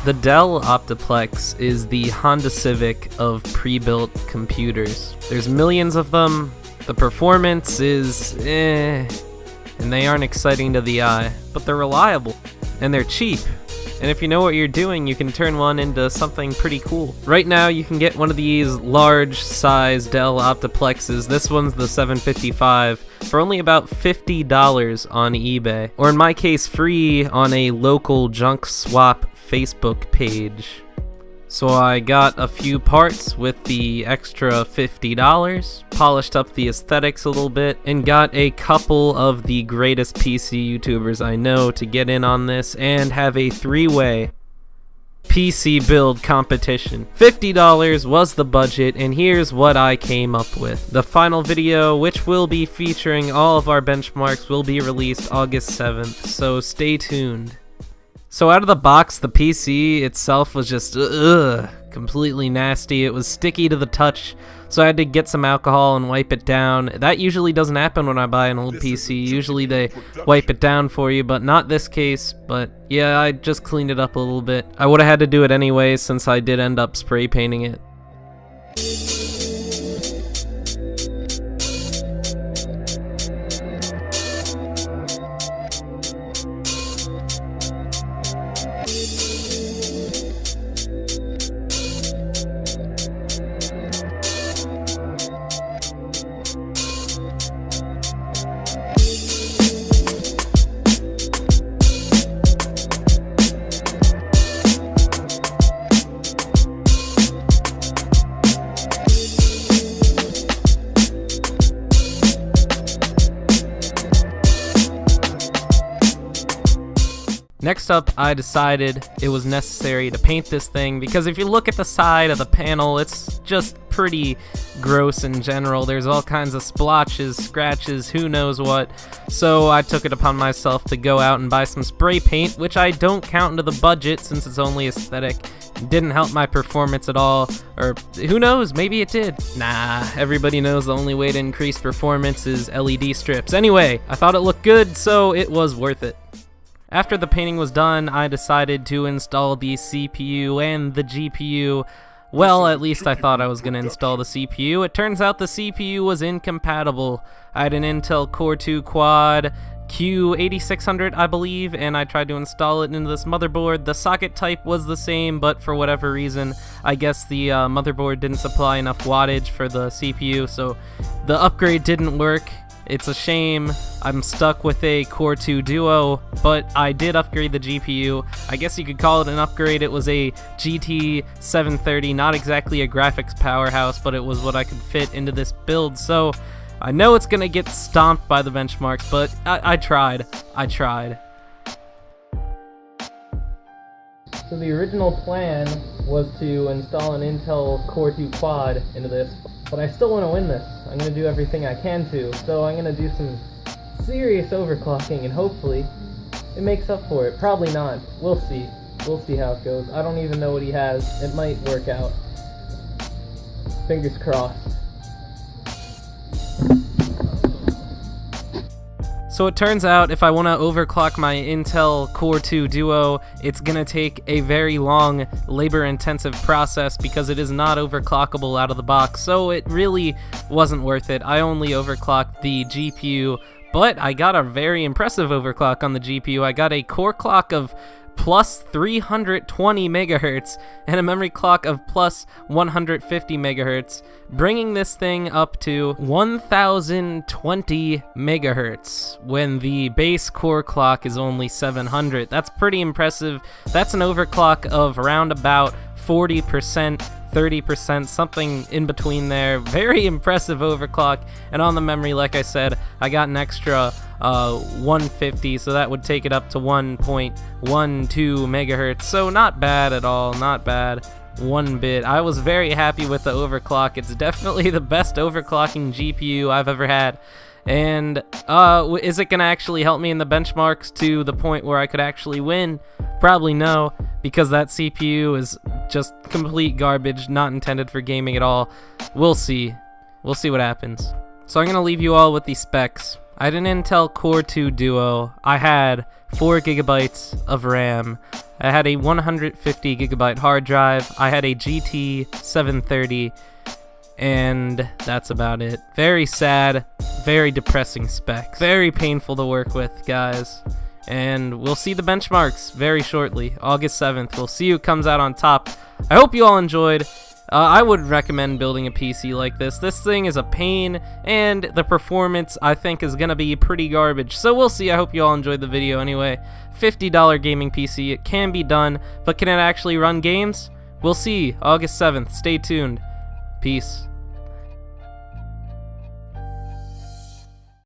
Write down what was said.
The Dell Optiplex is the Honda Civic of pre-built computers. There's millions of them, the performance is and they aren't exciting to the eye, but they're reliable, and they're cheap. And if you know what you're doing, you can turn one into something pretty cool. Right now, you can get one of these large-size Dell Optiplexes. This one's the 755 for only about $50 on eBay, or in my case, free on a local junk swap Facebook page. So I got a few parts with the extra $50, polished up the aesthetics a little bit, and got a couple of the greatest PC YouTubers I know to get in on this and have a three-way PC build competition. $50 was the budget, and here's what I came up with. The final video, which will be featuring all of our benchmarks, will be released August 7th, so stay tuned. So out of the box, the PC itself was just completely nasty. It was sticky to the touch, so I had to get some alcohol and wipe it down. That usually doesn't happen when I buy an old PC. Usually they wipe it down for you, but not this case. But yeah, I just cleaned it up a little bit. I would have had to do it anyway since I did end up spray painting it. Next up, I decided it was necessary to paint this thing because if you look at the side of the panel, it's just pretty gross in general. There's all kinds of splotches, scratches, who knows what. So I took it upon myself to go out and buy some spray paint, which I don't count into the budget since it's only aesthetic. It didn't help my performance at all, or who knows, maybe it did. Nah, everybody knows the only way to increase performance is LED strips. Anyway, I thought it looked good, so it was worth it. After the painting was done, I decided to install the CPU and the GPU. Well, at least I thought I was going to install the CPU. It turns out the CPU was incompatible. I had an Intel Core 2 Quad Q8600, I believe, and I tried to install it into this motherboard. The socket type was the same, but for whatever reason, I guess the motherboard didn't supply enough wattage for the CPU, so the upgrade didn't work. It's a shame. I'm stuck with a Core 2 Duo, but I did upgrade the GPU. I guess you could call it an upgrade. It was a GT 730, not exactly a graphics powerhouse, but it was what I could fit into this build. So I know it's gonna get stomped by the benchmarks, but I tried. So the original plan was to install an Intel Core 2 Quad into this, but I still want to win this. I'm going to do everything I can to, so I'm going to do some serious overclocking, and hopefully it makes up for it. Probably not. We'll see. We'll see how it goes. I don't even know what he has. It might work out. Fingers crossed. So it turns out if I want to overclock my Intel Core 2 Duo, it's going to take a very long, labor-intensive process because it is not overclockable out of the box, so it really wasn't worth it. I only overclocked the GPU, but I got a very impressive overclock on the GPU. I got a core clock of plus 320 megahertz and a memory clock of plus 150 megahertz, bringing this thing up to 1020 megahertz when the base core clock is only 700. That's pretty impressive. That's an overclock of around about 40%, 30%, something in between there. Very impressive overclock. And on the memory, like I said, I got an extra 150, so that would take it up to 1.12 megahertz. So not bad at all, not bad one bit. I was very happy with the overclock. It's definitely the best overclocking GPU I've ever had. And is it gonna actually help me in the benchmarks to the point where I could actually win? Probably no, because that CPU is just complete garbage, not intended for gaming at all. We'll see. We'll see what happens. So I'm gonna leave you all with the specs. I had an Intel Core 2 Duo. I had 4 gigabytes of RAM. I had a 150 gigabyte hard drive. I had a GT 730, and that's about it. Very sad, very depressing specs. Very painful to work with, guys. And we'll see the benchmarks very shortly. August 7th. We'll see who comes out on top. I hope you all enjoyed. I would recommend building a PC like this. This thing is a pain, and the performance, I think, is going to be pretty garbage. So we'll see. I hope you all enjoyed the video anyway. $50 gaming PC. It can be done, but can it actually run games? We'll see. August 7th. Stay tuned. Peace.